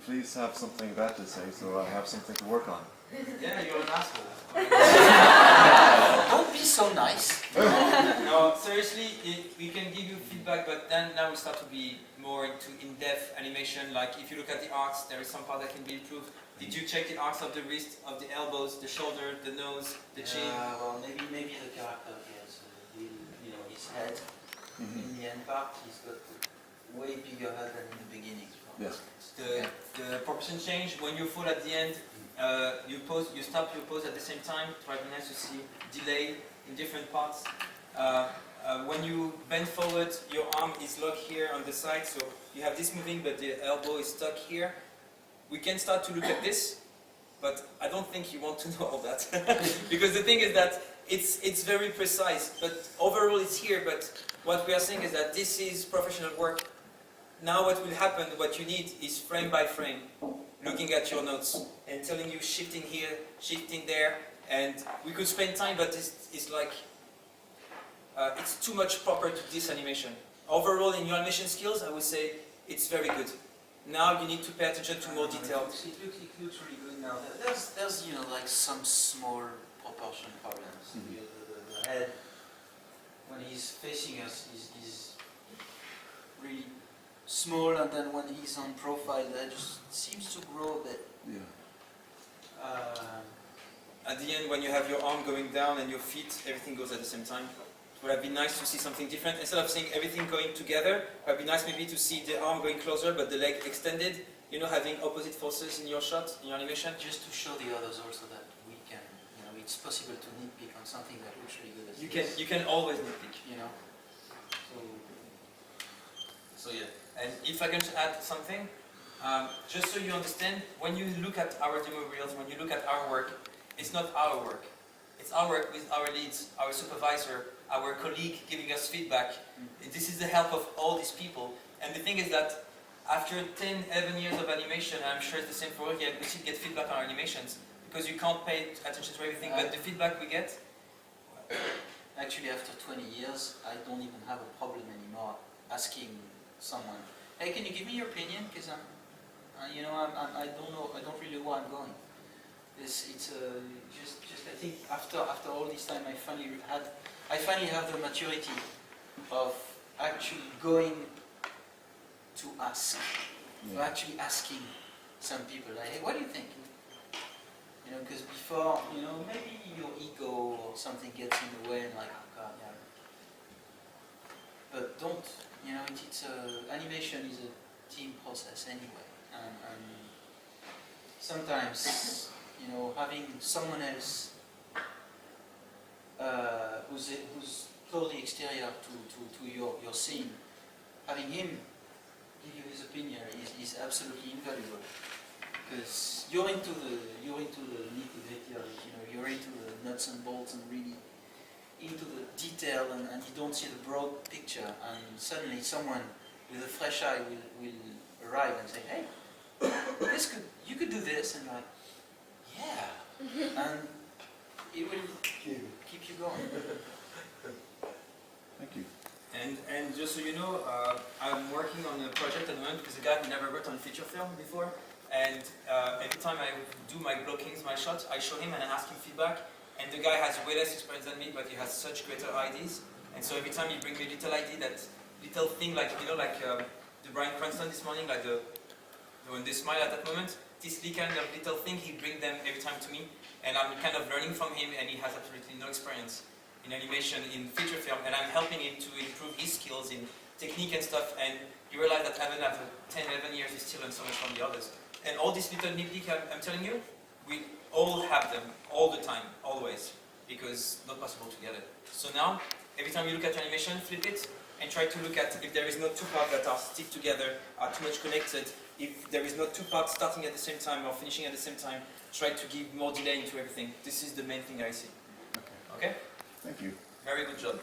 please have something bad to say so I have something to work on. Yeah, you're an asshole. Don't be so nice. No, seriously, we can give you feedback, but then now we start to be more into in-depth animation. Like if you look at the arcs, there is some part that can be improved. Did you check the arcs of the wrist, of the elbows, the shoulder, the nose, the chin? Well, maybe the character has, his head. In the end part, he's got a way bigger head than in the beginning. Yes. The proportion change when you fall at the end. You stop your pose at the same time. Try to be nice to see delay in different parts. When you bend forward, your arm is locked here on the side, so you have this moving, but the elbow is stuck here. We can start to look at this, but I don't think you want to know all that because the thing is that it's very precise. But overall, it's here. But what we are saying is that this is professional work. Now, what will happen? What you need is frame by frame, looking at your notes and telling you shifting here, shifting there, and we could spend time, but it's like it's too much proper to this animation. Overall, in your animation skills, I would say it's very good. Now you need to pay attention to more detail. It looks really good now. There's like some small proportion problems. The head, when he's facing us, is really small, and then when he's on profile, that just seems to grow a bit. Yeah. At the end, when you have your arm going down and your feet, everything goes at the same time. It would have been nice to see something different. Instead of seeing everything going together, it would be nice maybe to see the arm going closer, but the leg extended. You know, having opposite forces in your shot, in your animation. Just to show the others also that we can, it's possible to nitpick on something that looks really good. You can always nitpick. So yeah. And if I can add something, just so you understand, when you look at our demo reels, when you look at our work, it's not our work. It's our work with our leads, our supervisor, our colleague giving us feedback. This is the help of all these people. And the thing is that after 10, 11 years of animation, and I'm sure it's the same for Uriel, we still get feedback on our animations because you can't pay attention to everything, but the feedback we get. Actually, after 20 years, I don't even have a problem anymore asking someone, hey, can you give me your opinion? Because I don't know, I don't really know where I'm going. Just I think after all this time, I finally have the maturity of actually going to ask, actually asking some people, like, hey, what do you think? Because before, maybe your ego or something gets in the way, and like, oh God, yeah. But don't. It's animation is a team process anyway, and sometimes having someone else who's totally exterior to your scene, having him give you his opinion is absolutely invaluable, because you're into the nitty-gritty of it. You're into the nuts and bolts and really into the detail, and you don't see the broad picture, and suddenly someone with a fresh eye will arrive and say, hey, you could do this, and like, yeah, and it will keep you going. Thank you. And just so you know, I'm working on a project at the moment because a guy who never worked on feature film before, and every time I do my blockings, my shots, I show him and I ask him feedback. And the guy has way less experience than me, but he has such greater ideas. And so every time he brings me a little idea, that little thing, like the Bryan Cranston this morning, like when they smile at that moment, this kind of little thing, he brings them every time to me, and I'm kind of learning from him, and he has absolutely no experience in animation, in feature film, and I'm helping him to improve his skills in technique and stuff. And you realize that even after 10, 11 years, he still learns so much from the others. And all these little nitpick I'm telling you, we all have them, all the time, always, because not possible together. So now, every time you look at your animation, flip it, and try to look at if there is not two parts that are stick together, are too much connected. If there is not two parts starting at the same time or finishing at the same time, try to give more delay into everything. This is the main thing I see. Okay? Thank you. Very good job.